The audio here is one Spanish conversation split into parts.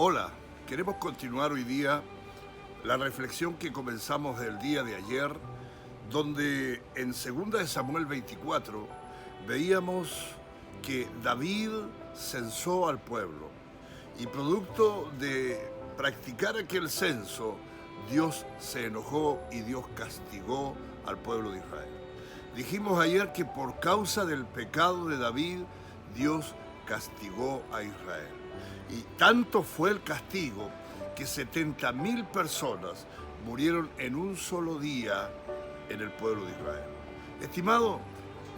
Hola, queremos continuar hoy día la reflexión que comenzamos del día de ayer, donde en 2 de Samuel 24 veíamos que David censó al pueblo y producto de practicar aquel censo, Dios se enojó y Dios castigó al pueblo de Israel. Dijimos ayer que por causa del pecado de David, Dios castigó a Israel. Y tanto fue el castigo que 70.000 personas murieron en un solo día en el pueblo de Israel. Estimado,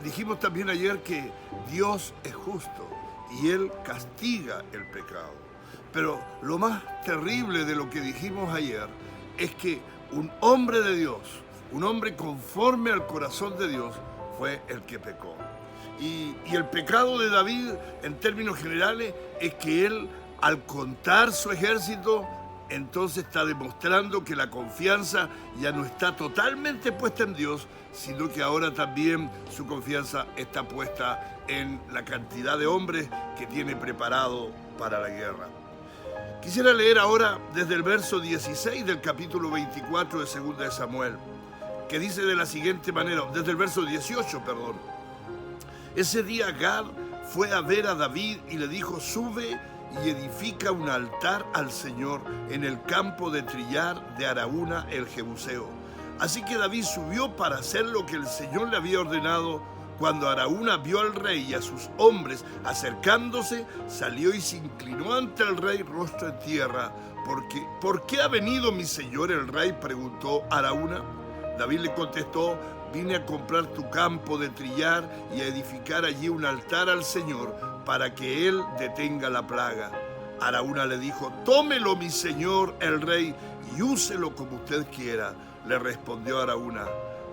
dijimos también ayer que Dios es justo y Él castiga el pecado. Pero lo más terrible de lo que dijimos ayer es que un hombre de Dios, un hombre conforme al corazón de Dios, fue el que pecó. Y el pecado de David, en términos generales, es que él, al contar su ejército, entonces está demostrando que la confianza ya no está totalmente puesta en Dios, sino que ahora también su confianza está puesta en la cantidad de hombres que tiene preparado para la guerra. Quisiera leer ahora desde el verso 16 del capítulo 24 de 2 de Samuel, que dice de la siguiente manera, desde el verso 18, perdón. Ese día Gad fue a ver a David y le dijo: sube y edifica un altar al Señor en el campo de trillar de Araúna el Jebuseo. Así que David subió para hacer lo que el Señor le había ordenado. Cuando Araúna vio al rey y a sus hombres acercándose, salió y se inclinó ante el rey rostro en tierra. ¿Por qué ha venido mi señor el rey?, preguntó Araúna. David le contestó: vine a comprar tu campo de trillar y a edificar allí un altar al Señor para que Él detenga la plaga. Araúna le dijo: tómelo mi señor el rey y úselo como usted quiera. Le respondió Araúna: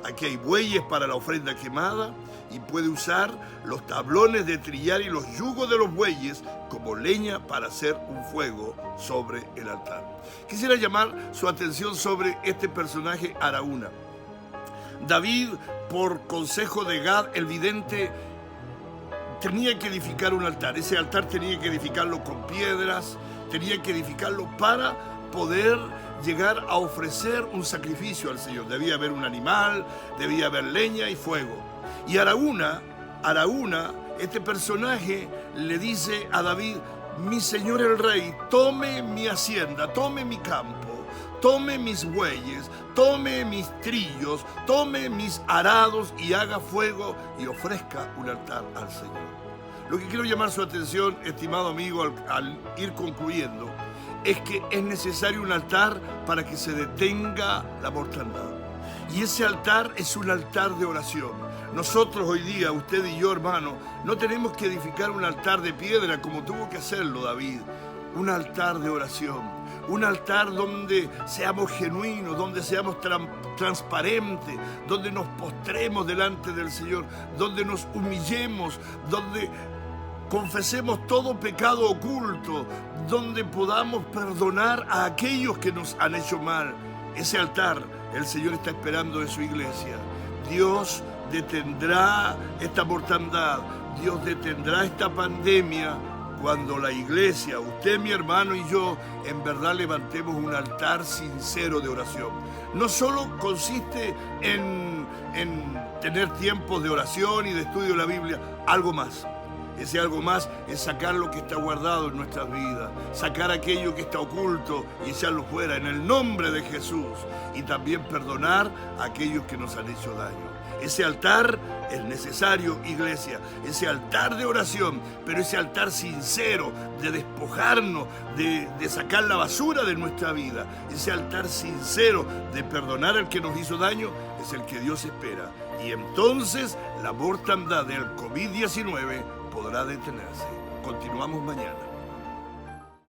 aquí hay bueyes para la ofrenda quemada y puede usar los tablones de trillar y los yugos de los bueyes como leña para hacer un fuego sobre el altar. Quisiera llamar su atención sobre este personaje Araúna. David, por consejo de Gad, el vidente, tenía que edificar un altar. Ese altar tenía que edificarlo con piedras, tenía que edificarlo para poder llegar a ofrecer un sacrificio al Señor. Debía haber un animal, debía haber leña y fuego. Y Araúna, este personaje, le dice a David: mi señor el rey, tome mi hacienda, tome mi campo, tome mis bueyes, tome mis trillos, tome mis arados y haga fuego y ofrezca un altar al Señor. Lo que quiero llamar su atención, estimado amigo, al ir concluyendo, es que es necesario un altar para que se detenga la mortandad. Y ese altar es un altar de oración. Nosotros hoy día, usted y yo, hermano, no tenemos que edificar un altar de piedra como tuvo que hacerlo David. Un altar de oración, un altar donde seamos genuinos, donde seamos transparentes, donde nos postremos delante del Señor, donde nos humillemos, donde confesemos todo pecado oculto, donde podamos perdonar a aquellos que nos han hecho mal. Ese altar el Señor está esperando de su iglesia. Dios detendrá esta mortandad, Dios detendrá esta pandemia cuando la iglesia, usted, mi hermano, y yo, en verdad levantemos un altar sincero de oración. No solo consiste en tener tiempos de oración y de estudio de la Biblia, algo más. Ese algo más es sacar lo que está guardado en nuestras vidas, sacar aquello que está oculto y echarlo fuera en el nombre de Jesús, y también perdonar a aquellos que nos han hecho daño. Ese altar es necesario, iglesia, ese altar de oración, pero ese altar sincero de despojarnos, de sacar la basura de nuestra vida, ese altar sincero de perdonar al que nos hizo daño, es el que Dios espera. Y entonces la mortandad del COVID-19 podrá detenerse. Continuamos mañana.